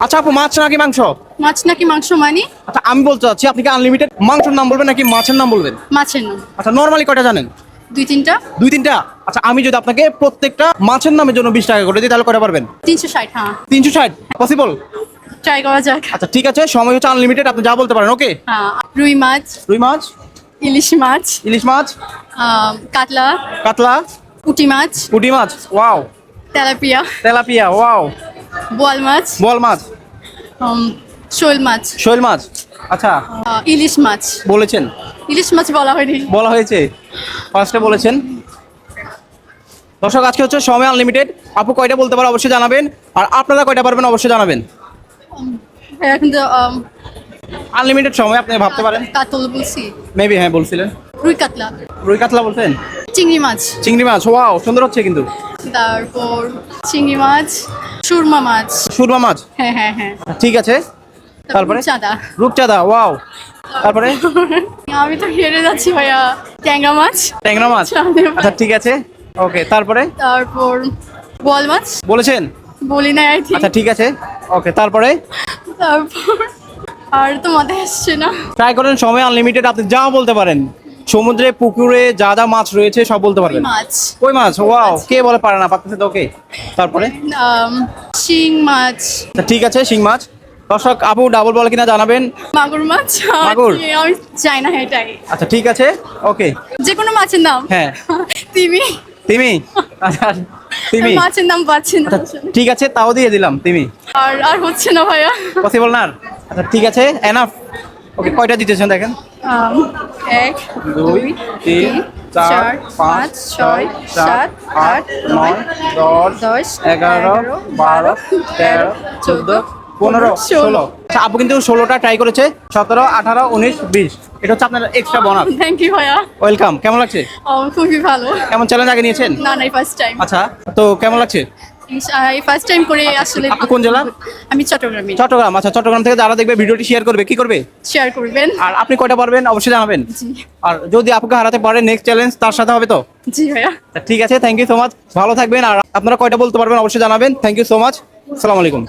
আচ্ছা আপু, মাছ নাকি মাংস? মাছ নাকি মাংস মানে? আচ্ছা আমি বলতে চাচ্ছি, আপনি কি আনলিমিটেড মাংসের নাম বলবেন নাকি মাছের নাম বলবেন? মাছের নাম। আচ্ছা নরমালি কয়টা জানেন? দুই তিনটা। দুই তিনটা? আচ্ছা আমি যদি আপনাকে প্রত্যেকটা মাছের নামের জন্য 20 টাকা করে দিই তাহলে কয়টা পারবেন? 360। হ্যাঁ, 360 পসিবল? ট্রাই করা যাক। আচ্ছা ঠিক আছে, সময় হচ্ছে আনলিমিটেড, আপনি যা বলতে পারেন। ওকে। হ্যাঁ, রুই মাছ, রুই মাছ, ইলিশ মাছ, ইলিশ মাছ, কাতলা, কাতলা, পুঁটি মাছ, পুঁটি মাছ, ওয়াও, তেলাপিয়া, তেলাপিয়া, ওয়াও, বোয়াল মাছ, বল মাছ, শোল মাছ, শৈল মাছ। আচ্ছা ইলিশ মাছ। বলেছেন, ইলিশ মাছ বলা হয়নি। বলা হয়েছে, ফার্স্টে বলেছেন। দর্শক আজকে হচ্ছে সময় আনলিমিটেড, আপু কয়টা বলতে পারো অবশ্যই জানাবেন, আর আপনারা কয়টা পারবেন অবশ্যই জানাবেন। এখন তো আনলিমিটেড সময়, আপনি ভাবতে পারেন। কাতল বলছি, মেবি হ্যাঁ বলছিলেন। রুই কাতলা, রুই কাতলা বলছেন। চিংড়ি মাছ, চিংড়ি মাছ, ওয়াও সুন্দর হচ্ছে কিন্তু। তারপর চিংড়ি মাছ, সুরমা মাছ। সুরমা মাছ, হ্যাঁ হ্যাঁ হ্যাঁ। ঠিক আছে। তারপরে চাঁদা। রূপচাঁদা, ওয়াও। তারপরে আমি তো হেরে যাচ্ছি ভাইয়া। ট্যাংরা মাছ, ট্যাংরা মাছ, আচ্ছা ঠিক আছে। ওকে তারপরে তারপর বোয়াল মাছ বলেছেন। বলি না আই থিঙ্ক। আচ্ছা ঠিক আছে। ওকে তারপরে তারপর আর তো মাথায় আসছে না। ট্রাই করেন, সময় আনলিমিটেড, আপনি যা বলতে পারেন। সমুদ্রে পুকুরে যা যা মাছ রয়েছে সব বলতে পারবেন। মাছ, কই মাছ, ওয়াও, কে বলে পারে না, পারতেছে তো। ওকে তারপরে শিং মাছ, আচ্ছা ঠিক আছে, শিং মাছ। দর্শক আপু ডাবল বলে কিনা জানাবেন। মাগুর মাছ। মাগুর? আমি চাই না এটাই। আচ্ছা ঠিক আছে। ওকে যে কোনো মাছের নাম। হ্যাঁ। তিমি। তিমি, আচ্ছা তিমি, মাছের নাম পাচ্ছি না। আচ্ছা ঠিক আছে, তাও দিয়ে দিলাম তিমি। আর আর হচ্ছে না ভাইয়া। পসিবল না আর? আচ্ছা ঠিক আছে, এনাফ। ওকে কয়টা দিতেছেন দেখেন? 1 2 3 4 5 6 7 8 9 10 11 12 13 14 15 16। আচ্ছা আপু কিন্তু 16টা ট্রাই করেছে। 17 18 19 20, এটা হচ্ছে আপনার এক্সট্রা বোনাস। থ্যাংক ইউ ভাইয়া। ওয়েলকাম। কেমন লাগছে? খুবই ভালো। কেমন চ্যালেঞ্জ আগে নিয়েছেন? না না, ফার্স্ট টাইম। আচ্ছা তো কেমন লাগছে? এই ফার্স্ট টাইম করে আসলে। আপনি কোন জেলা? আমি চট্টগ্রামে। চট্টগ্রাম। আচ্ছা চট্টগ্রাম থেকে যারা দেখবে ভিডিওটি শেয়ার করবে, কি করবে? শেয়ার করবেন। আর আপনি কয়টা পারবেন অবশ্যই জানাবেন। জি আর যদি আপুকে হারাতে পারেন, নেক্সট চ্যালেঞ্জ তার সাথে হবে তো। জি ভাইয়া। ঠিক আছে, থ্যাংক ইউ সো মাচ, ভালো থাকবেন। আর আপনারা কয়টা বলতে পারবেন অবশ্যই জানাবেন। থ্যাংক ইউ সো মাচ, আসসালামু আলাইকুম।